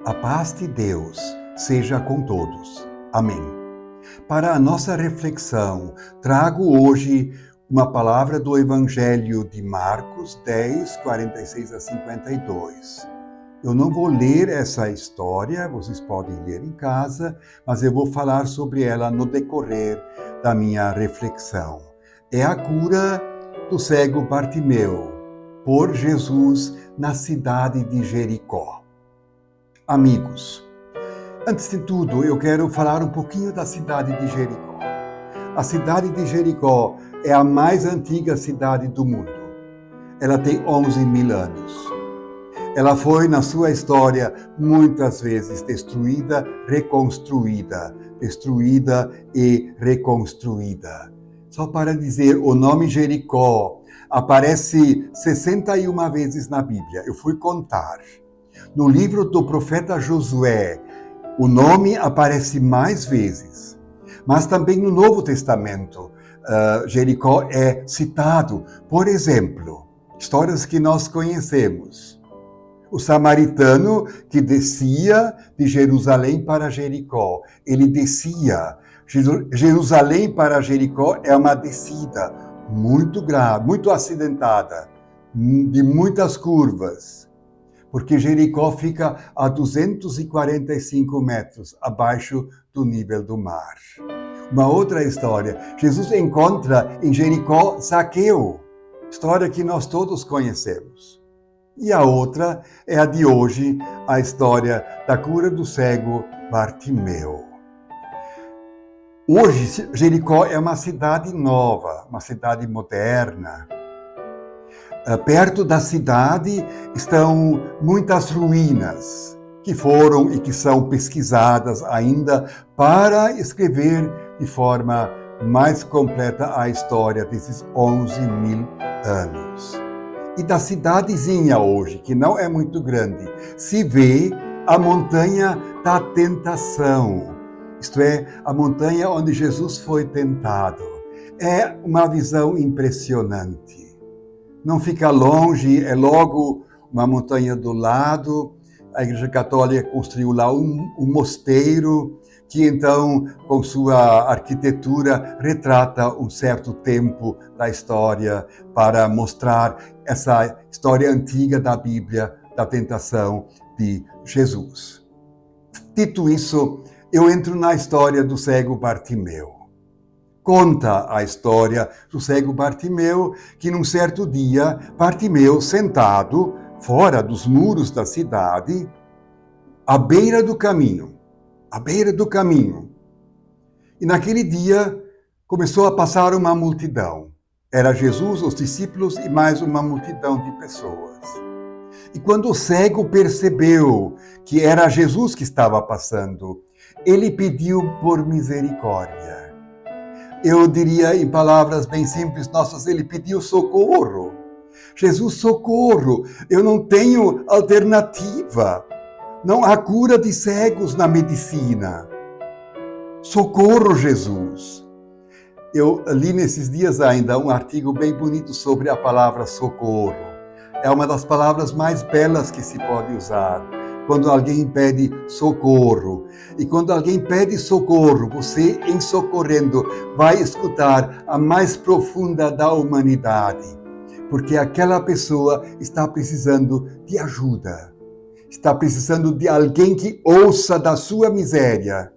A paz de Deus seja com todos. Amém. Para a nossa reflexão, trago hoje uma palavra do Evangelho de Marcos 10, 46 a 52. Eu não vou ler essa história, vocês podem ler em casa, mas eu vou falar sobre ela no decorrer da minha reflexão. É a cura do cego Bartimeu por Jesus na cidade de Jericó. Amigos, antes de tudo, eu quero falar um pouquinho da cidade de Jericó. A cidade de Jericó é a mais antiga cidade do mundo. Ela tem 11.000 anos. Ela foi, na sua história, muitas vezes destruída, reconstruída, destruída e reconstruída. Só para dizer, o nome Jericó aparece 61 vezes na Bíblia. Eu fui contar. No livro do profeta Josué, o nome aparece mais vezes. Mas também no Novo Testamento, Jericó é citado. Por exemplo, histórias que nós conhecemos. O samaritano que descia de Jerusalém para Jericó. Ele descia. Jerusalém para Jericó é uma descida muito grave, muito acidentada, de muitas curvas. Porque Jericó fica a 245 metros abaixo do nível do mar. Uma outra história, Jesus encontra em Jericó Zaqueu, história que nós todos conhecemos. E a outra é a de hoje, a história da cura do cego Bartimeu. Hoje, Jericó é uma cidade nova, uma cidade moderna. Perto da cidade estão muitas ruínas que foram e que são pesquisadas ainda para escrever de forma mais completa a história desses 11.000 anos. E da cidadezinha hoje, que não é muito grande, se vê a montanha da tentação, isto é, a montanha onde Jesus foi tentado. É uma visão impressionante. Não fica longe, é logo uma montanha do lado. A Igreja Católica construiu lá um mosteiro que então, com sua arquitetura, retrata um certo tempo da história para mostrar essa história antiga da Bíblia, da tentação de Jesus. Dito isso, eu entro na história do cego Bartimeu. Conta a história do cego Bartimeu, que num certo dia, Bartimeu, sentado fora dos muros da cidade, à beira do caminho. E naquele dia começou a passar uma multidão. Era Jesus, os discípulos e mais uma multidão de pessoas. E quando o cego percebeu que era Jesus que estava passando, ele pediu por misericórdia. Eu diria em palavras bem simples nossas, ele pediu socorro. Jesus, socorro, eu não tenho alternativa. Não há cura de cegos na medicina. Socorro, Jesus. Eu li nesses dias ainda um artigo bem bonito sobre a palavra socorro. É uma das palavras mais belas que se pode usar. Quando alguém pede socorro. E quando alguém pede socorro, você, em socorrendo, vai escutar a mais profunda da humanidade. Porque aquela pessoa está precisando de ajuda. Está precisando de alguém que ouça da sua miséria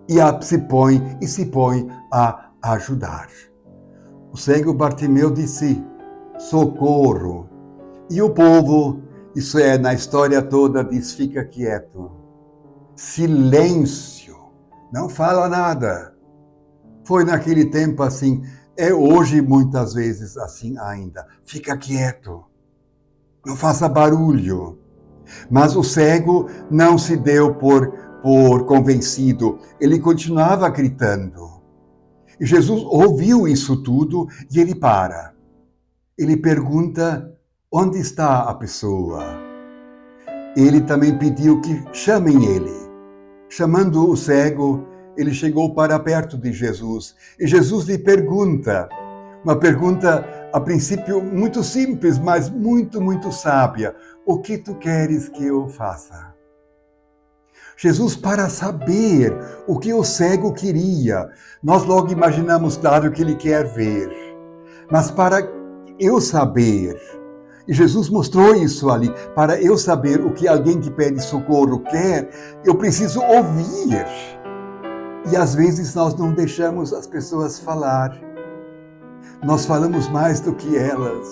e se põe a ajudar. O cego Bartimeu disse, socorro. E o povo, isso é, na história toda, diz, fica quieto. Silêncio. Não fala nada. Foi naquele tempo assim. É hoje, muitas vezes, assim ainda. Fica quieto. Não faça barulho. Mas o cego não se deu por convencido. Ele continuava gritando. E Jesus ouviu isso tudo e ele para. Ele pergunta, onde está a pessoa? Ele também pediu que chamem ele. Chamando o cego, ele chegou para perto de Jesus. E Jesus lhe pergunta, uma pergunta a princípio muito simples, mas muito, muito sábia. O que tu queres que eu faça? Jesus, para saber o que o cego queria, nós logo imaginamos, claro, que ele quer ver. Mas para eu saber, e Jesus mostrou isso ali, para eu saber o que alguém que pede socorro quer, eu preciso ouvir. E às vezes nós não deixamos as pessoas falar. Nós falamos mais do que elas.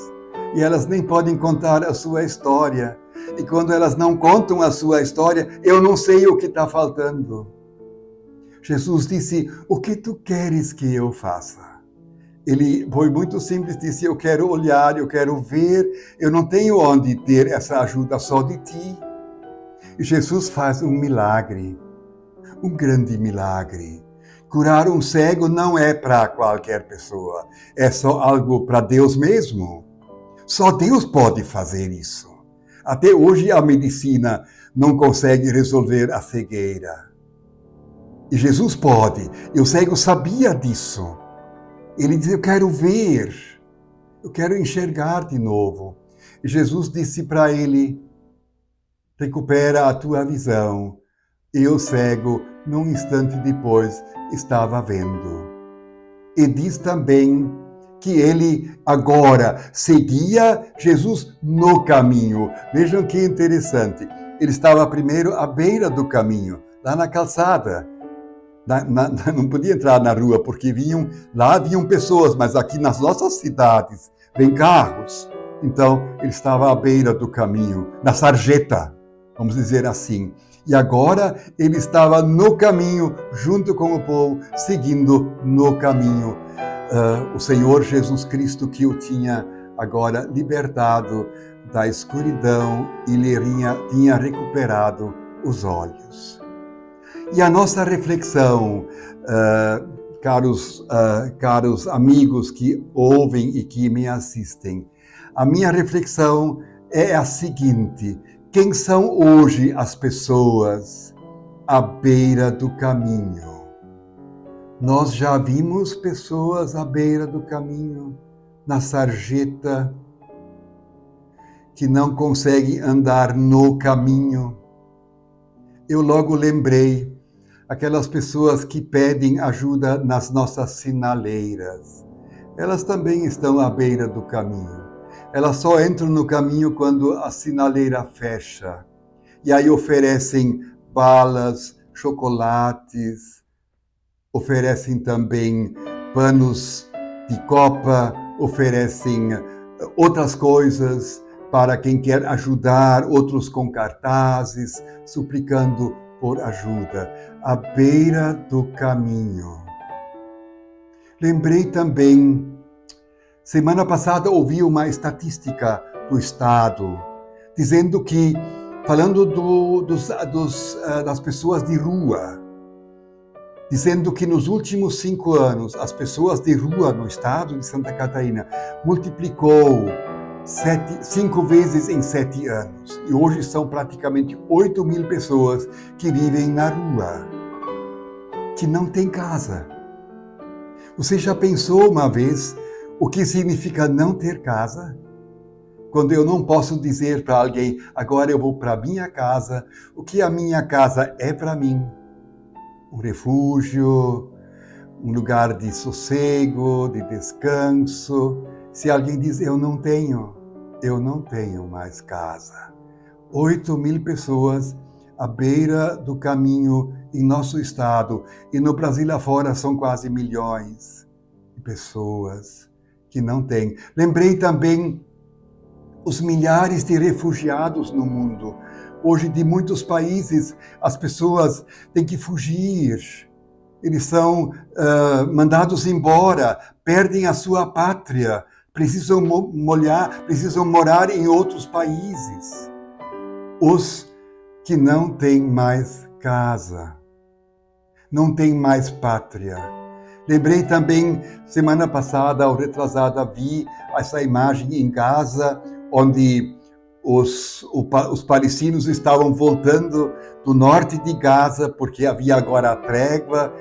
E elas nem podem contar a sua história. E quando elas não contam a sua história, eu não sei o que está faltando. Jesus disse, o que tu queres que eu faça? Ele foi muito simples, disse, eu quero olhar, eu quero ver, eu não tenho onde ter essa ajuda só de ti. E Jesus faz um milagre, um grande milagre. Curar um cego não é para qualquer pessoa, é só algo para Deus mesmo. Só Deus pode fazer isso. Até hoje a medicina não consegue resolver a cegueira. E Jesus pode, e o cego sabia disso. Ele disse, eu quero ver, eu quero enxergar de novo. E Jesus disse para ele, recupera a tua visão. E o cego, num instante depois, estava vendo. E diz também que ele agora seguia Jesus no caminho. Vejam que interessante. Ele estava primeiro à beira do caminho, lá na calçada. Não podia entrar na rua, porque lá vinham pessoas, mas aqui nas nossas cidades vem carros. Então, ele estava à beira do caminho, na sarjeta, vamos dizer assim. E agora ele estava no caminho, junto com o povo, seguindo no caminho. O Senhor Jesus Cristo que o tinha agora libertado da escuridão e lhe tinha recuperado os olhos. E a nossa reflexão, caros amigos que ouvem e que me assistem, a minha reflexão é a seguinte: quem são hoje as pessoas à beira do caminho? Nós já vimos pessoas à beira do caminho, na sarjeta, que não conseguem andar no caminho. Eu logo lembrei aquelas pessoas que pedem ajuda nas nossas sinaleiras. Elas também estão à beira do caminho. Elas só entram no caminho quando a sinaleira fecha. E aí oferecem balas, chocolates, oferecem também panos de copa, oferecem outras coisas para quem quer ajudar, outros com cartazes, suplicando por ajuda, à beira do caminho. Lembrei também, semana passada ouvi uma estatística do Estado, dizendo que, falando das pessoas de rua, dizendo que nos últimos 5 anos, as pessoas de rua no estado de Santa Catarina multiplicou 5 vezes em 7 anos. E hoje são praticamente 8.000 pessoas que vivem na rua, que não têm casa. Você já pensou uma vez o que significa não ter casa? Quando eu não posso dizer para alguém, agora eu vou para a minha casa, o que a minha casa é para mim? Um refúgio, um lugar de sossego, de descanso. Se alguém diz, eu não tenho mais casa. 8.000 pessoas à beira do caminho em nosso estado. E no Brasil afora são quase milhões de pessoas que não têm. Lembrei também os milhares de refugiados no mundo. Hoje, de muitos países, as pessoas têm que fugir. Eles são mandados embora, perdem a sua pátria, precisam morar em outros países. Os que não têm mais casa, não têm mais pátria. Lembrei também, semana passada ou retrasada, vi essa imagem em Gaza, onde os palestinos estavam voltando do norte de Gaza, porque havia agora a trégua.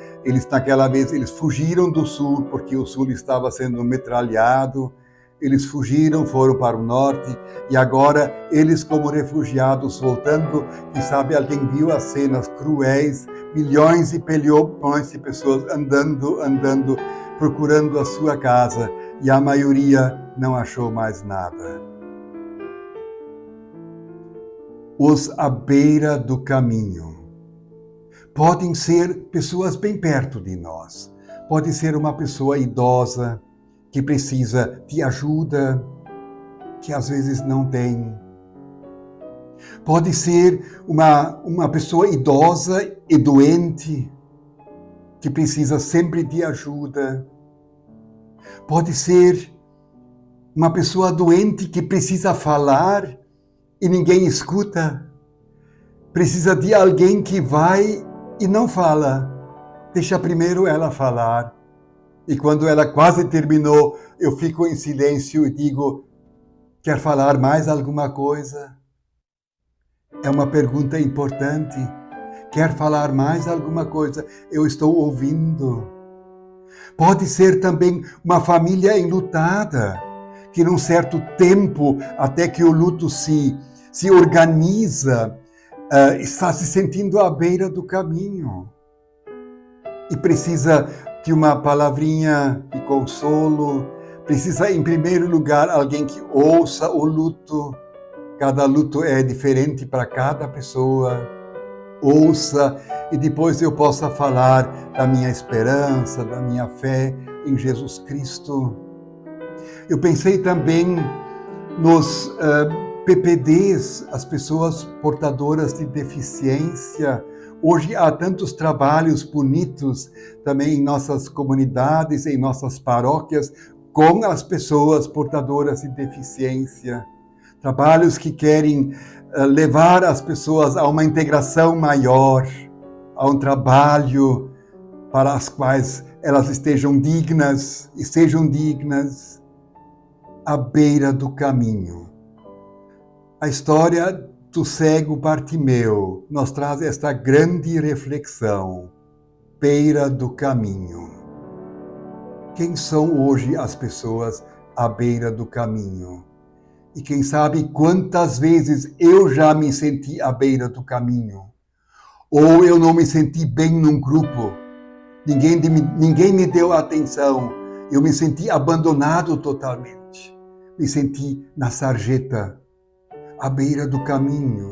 Naquela vez, eles fugiram do sul, porque o sul estava sendo metralhado. eles fugiram, foram para o norte, e agora eles como refugiados voltando, quem sabe alguém viu as cenas cruéis, milhões e milhões de pessoas andando, procurando a sua casa, e a maioria não achou mais nada. Os à beira do caminho. Podem ser pessoas bem perto de nós. Pode ser uma pessoa idosa que precisa de ajuda, que às vezes não tem. Pode ser uma pessoa idosa e doente, que precisa sempre de ajuda. Pode ser uma pessoa doente que precisa falar e ninguém escuta. Precisa de alguém que vai e não fala. Deixa primeiro ela falar. E quando ela quase terminou, eu fico em silêncio e digo: quer falar mais alguma coisa? É uma pergunta importante. Quer falar mais alguma coisa? Eu estou ouvindo. Pode ser também uma família enlutada, que num certo tempo, até que o luto se organiza, está se sentindo à beira do caminho. E precisa de uma palavrinha de consolo, precisa, em primeiro lugar, alguém que ouça o luto. Cada luto é diferente para cada pessoa. Ouça e depois eu possa falar da minha esperança, da minha fé em Jesus Cristo. Eu pensei também nos PPDs, as pessoas portadoras de deficiência. Hoje há tantos trabalhos bonitos também em nossas comunidades, em nossas paróquias, com as pessoas portadoras de deficiência. Trabalhos que querem levar as pessoas a uma integração maior, a um trabalho para as quais elas estejam dignas e sejam dignas à beira do caminho. A história do cego Bartimeu nos traz esta grande reflexão, beira do caminho. Quem são hoje as pessoas à beira do caminho? E quem sabe quantas vezes eu já me senti à beira do caminho. Ou eu não me senti bem num grupo. Ninguém me deu atenção. Eu me senti abandonado totalmente. Me senti na sarjeta, à beira do caminho.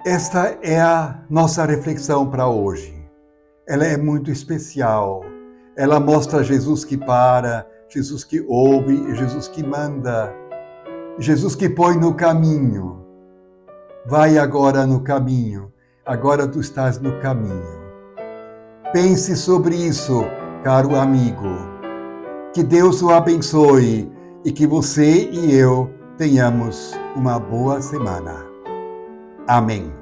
Esta é a nossa reflexão para hoje. Ela é muito especial. Ela mostra Jesus que para, Jesus que ouve, Jesus que manda, Jesus que põe no caminho. Vai agora no caminho, agora tu estás no caminho. Pense sobre isso, caro amigo. Que Deus o abençoe e que você e eu tenhamos uma boa semana. Amém.